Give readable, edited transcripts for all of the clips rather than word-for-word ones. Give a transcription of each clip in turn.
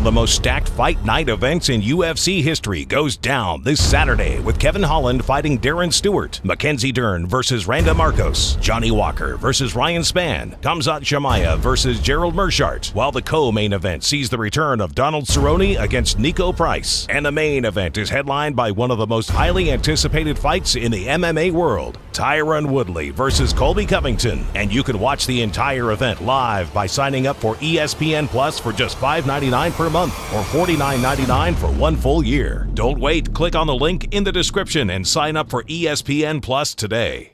the most stacked fight night events in UFC history goes down this Saturday with Kevin Holland fighting Darren Stewart, Mackenzie Dern versus Randa Marcos, Johnny Walker versus Ryan Spann, Khamzat Chimaev versus Gerald Meerschaert, while the co-main event sees the return of Donald Cerrone against Nico Price. And the main event is headlined by one of the most highly anticipated fights in the MMA world, Tyron Woodley versus Colby Covington. And you can watch the entire event live by signing up for ESPN Plus for just $5.99 per month or $49.99 for 1 full year. Don't wait. Click on the link in the description and sign up for ESPN Plus today.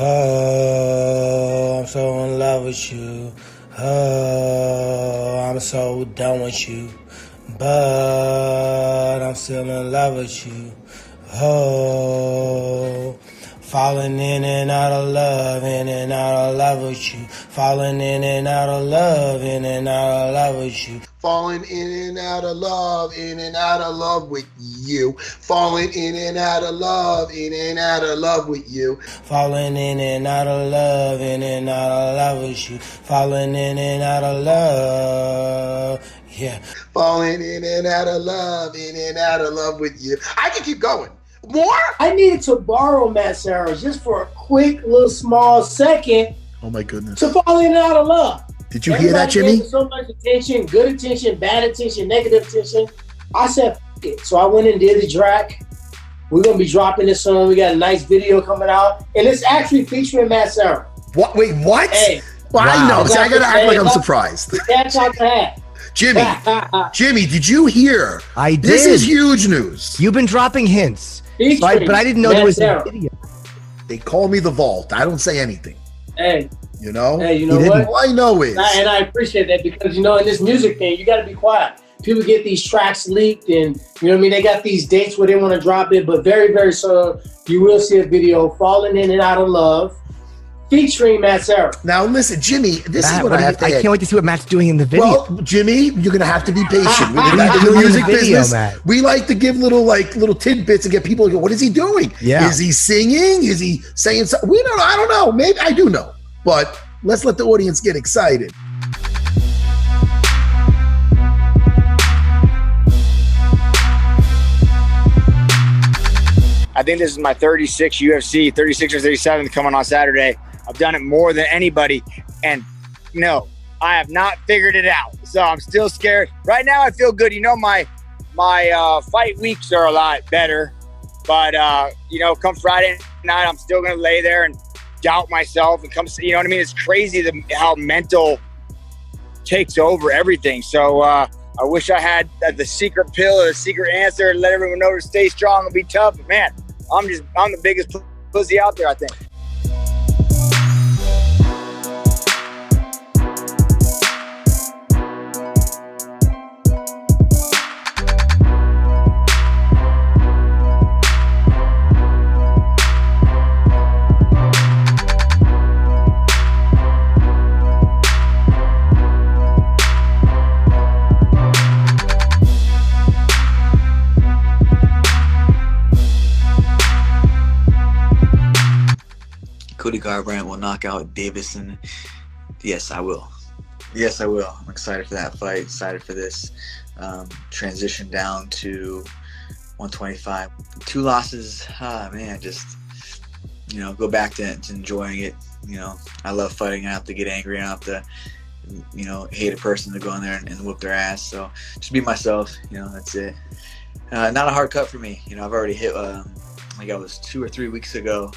Oh, I'm so in love with you. Oh, I'm so done with you. But I'm still in love with you. Oh, falling in and out of love, in and out of love with you. Falling in and out of love, in and out of love with you. Falling in and out of love, in and out of love with you. Falling in and out of love, in and out of love with you. Falling in and out of love, in and out of love with you. Falling in and out of love, yeah. Falling in and out of love, in and out of love with you. I can keep going. More? I needed to borrow Matt Serra just for a quick little small second. Oh my goodness. To fall in and out of love. Did you hear that, Jimmy? So much attention, good attention, bad attention, negative attention. I said, F it. So I went and did the track. We're going to be dropping this soon. We got a nice video coming out. And it's actually featuring Matt Serra. What? Wait, what? Hey. Well, wow. I know. See, I got to act like I'm surprised. That's all I had. Jimmy, did you hear? I did. This is huge news. You've been dropping hints. So but I didn't know there was a video. They call me the Vault. I don't say anything. Hey. You know? Hey, you know what? All I know is. And I appreciate that because, you know, in this music thing, you got to be quiet. People get these tracks leaked and, you know what I mean? They got these dates where they want to drop it. But very, very soon, you will see a video, Falling In and Out of Love, featuring Matt Serra. Now, listen, Jimmy, this is what I have to I can't wait to see what Matt's doing in the video. Well, Jimmy, you're going to have to be patient. We're in the music business. Matt? We like to give little tidbits and get people to go, what is he doing? Yeah. Is he singing? Is he saying something? We don't know. I don't know. Maybe I do know. But let's let the audience get excited. I think this is my 36 UFC, 36 or 37 coming on Saturday. I've done it more than anybody. And no, I have not figured it out. So I'm still scared. Right now I feel good. You know, my fight weeks are a lot better. But, you know, come Friday night, I'm still going to lay there and doubt myself and come, you know what I mean? It's crazy how mental takes over everything. So I wish I had the secret pill or the secret answer to let everyone know to stay strong and be tough. But man, I'm the biggest pussy out there, I think. Garbrandt will knock out Davison. Yes, I will. Yes, I will. I'm excited for that fight. Excited for this transition down to 125. 2 losses. Man, just, you know, go back to enjoying it. You know, I love fighting. I have to get angry. I have to, you know, hate a person to go in there and whoop their ass. So just be myself. You know, that's it. Not a hard cut for me. You know, I've already hit. Like I was 2 or 3 weeks ago.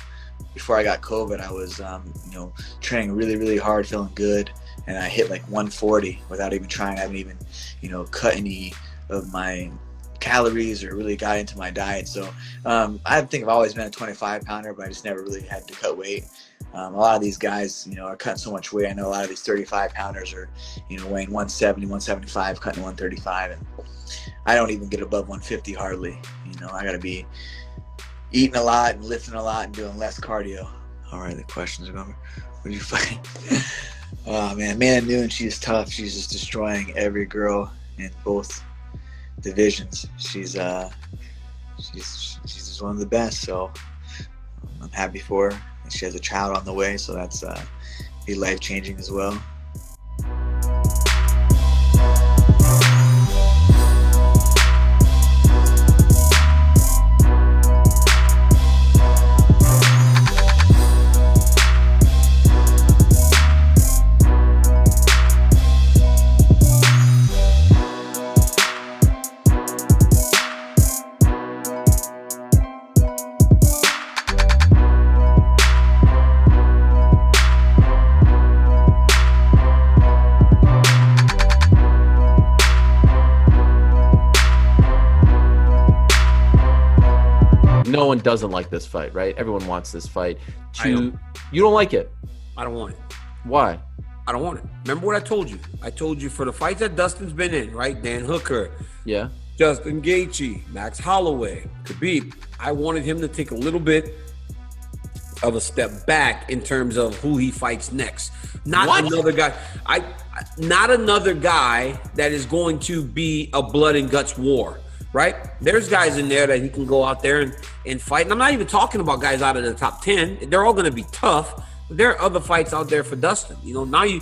Before I got COVID, I was, you know, training really, really hard, feeling good, and I hit like 140 without even trying. I haven't even, you know, cut any of my calories or really got into my diet. So I think I've always been a 25-pounder, but I just never really had to cut weight. A lot of these guys, you know, are cutting so much weight. I know a lot of these 35-pounders are, you know, weighing 170, 175, cutting 135, and I don't even get above 150 hardly. You know, I got to be eating a lot and lifting a lot and doing less cardio. All right, the questions are going. Would you fight? Oh man, Amanda Noon, she's tough. She's just destroying every girl in both divisions. She's just one of the best. So I'm happy for her. And she has a child on the way, so that's be life changing as well. No one doesn't like this fight, right? Everyone wants this fight. You don't like it? I don't want it. Why? I don't want it. Remember what I told you? I told you for the fights that Dustin's been in, right? Dan Hooker, yeah, Justin Gaethje, Max Holloway, Khabib. I wanted him to take a little bit of a step back in terms of who he fights next. Not another guy. Not another guy that is going to be a blood and guts war. Right? There's guys in there that he can go out there and fight. And I'm not even talking about guys out of the top 10. They're all going to be tough. But there are other fights out there for Dustin. You know, now you're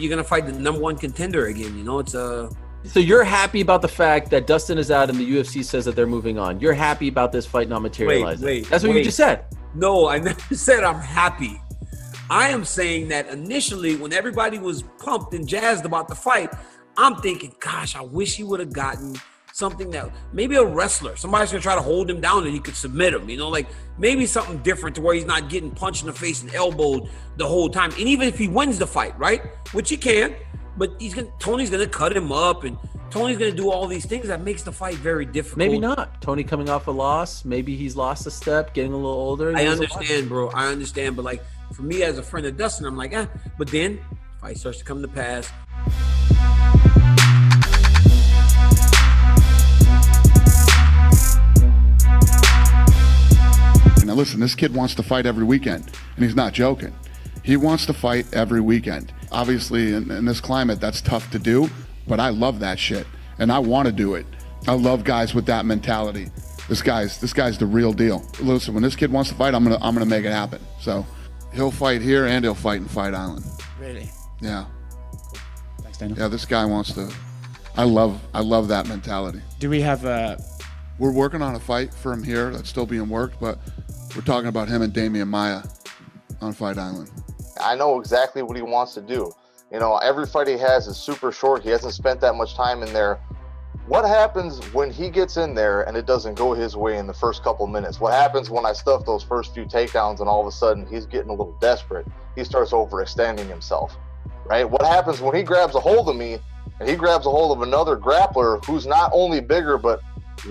going to fight the number one contender again. You know, it's a... So you're happy about the fact that Dustin is out and the UFC says that they're moving on. You're happy about this fight not materializing. That's what you just said. No, I never said I'm happy. I am saying that initially when everybody was pumped and jazzed about the fight, I'm thinking, gosh, I wish he would have gotten something that maybe a wrestler, somebody's gonna try to hold him down and he could submit him, you know, like maybe something different to where he's not getting punched in the face and elbowed the whole time. And even if he wins the fight, right, which he can, but Tony's gonna cut him up and Tony's gonna do all these things that makes the fight very difficult. Maybe not. Tony coming off a loss, maybe he's lost a step, getting a little older. I understand, bro. I understand, but like for me as a friend of Dustin, I'm like, but then fight starts to come to pass. Now listen, this kid wants to fight every weekend, and he's not joking. He wants to fight every weekend. Obviously, in this climate, that's tough to do, but I love that shit, and I want to do it. I love guys with that mentality. This guy's the real deal. Listen, when this kid wants to fight, I'm gonna make it happen. So he'll fight here, and he'll fight in Fight Island. Really? Yeah. Cool. Thanks, Daniel. Yeah, this guy wants to. I love that mentality. Do we have a? We're working on a fight for him here that's still being worked, but we're talking about him and Damian Maia on Fight Island. I know exactly what he wants to do. You know, every fight he has is super short. He hasn't spent that much time in there. What happens when he gets in there and it doesn't go his way in the first couple minutes? What happens when I stuff those first few takedowns and all of a sudden he's getting a little desperate? He starts overextending himself, right? What happens when he grabs a hold of me and he grabs a hold of another grappler who's not only bigger but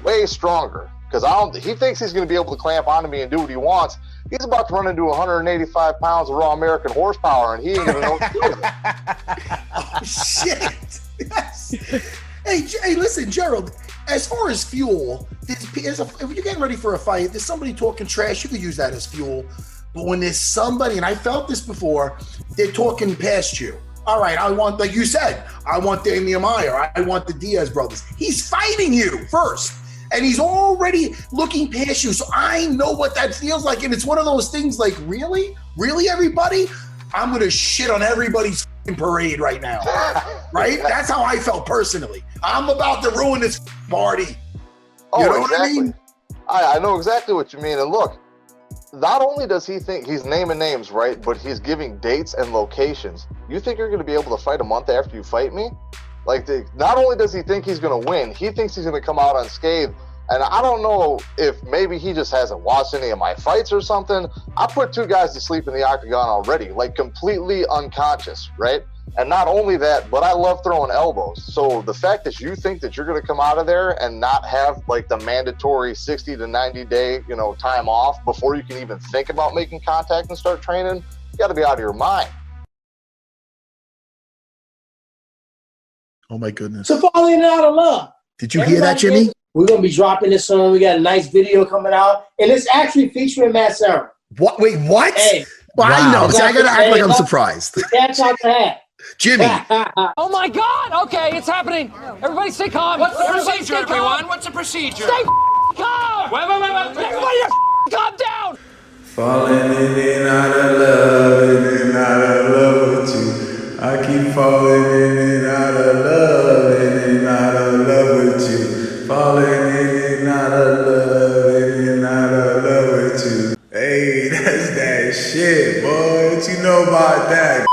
way stronger? Because he thinks he's going to be able to clamp onto me and do what he wants. He's about to run into 185 pounds of raw American horsepower, and he ain't going to know what to do with it. Oh, shit. Yes. Hey, listen, Gerald, as far as fuel, if you're getting ready for a fight, there's somebody talking trash, you could use that as fuel. But when there's somebody, and I felt this before, they're talking past you. All right, I want, like you said, I want Damian Maia, I want the Diaz brothers. He's fighting you first. And he's already looking past you. So I know what that feels like. And it's one of those things like, really? Really, everybody? I'm going to shit on everybody's parade right now. Right? That's how I felt personally. I'm about to ruin this party. You know what I mean? I know exactly what you mean. And look, not only does he think he's naming names, right? But he's giving dates and locations. You think you're going to be able to fight a month after you fight me? Like, not only does he think he's going to win, he thinks he's going to come out unscathed. And I don't know if maybe he just hasn't watched any of my fights or something. I put 2 guys to sleep in the octagon already, like completely unconscious, right? And not only that, but I love throwing elbows. So the fact that you think that you're going to come out of there and not have like the mandatory 60 to 90 day, time off before you can even think about making contact and start training, you got to be out of your mind. Oh my goodness. So falling out of love. Did you hear that, Jimmy? We're going to be dropping this soon. We got a nice video coming out. And it's actually featuring Matt Serra. What? Wait, what? Hey, Well, I know. See, I got to act like I'm surprised. Catch out the hat. Jimmy. Oh my God! Okay, it's happening. Everybody stay calm. What's the procedure, everyone? What's the procedure? Stay calm. Wait. Everybody calm down. Falling in and out of love, in and out of love with you. I keep falling in and out of love, in and out of love with you. Falling in and out of love, in and out of love with you. Hey, that's that shit, boy. What you know about that?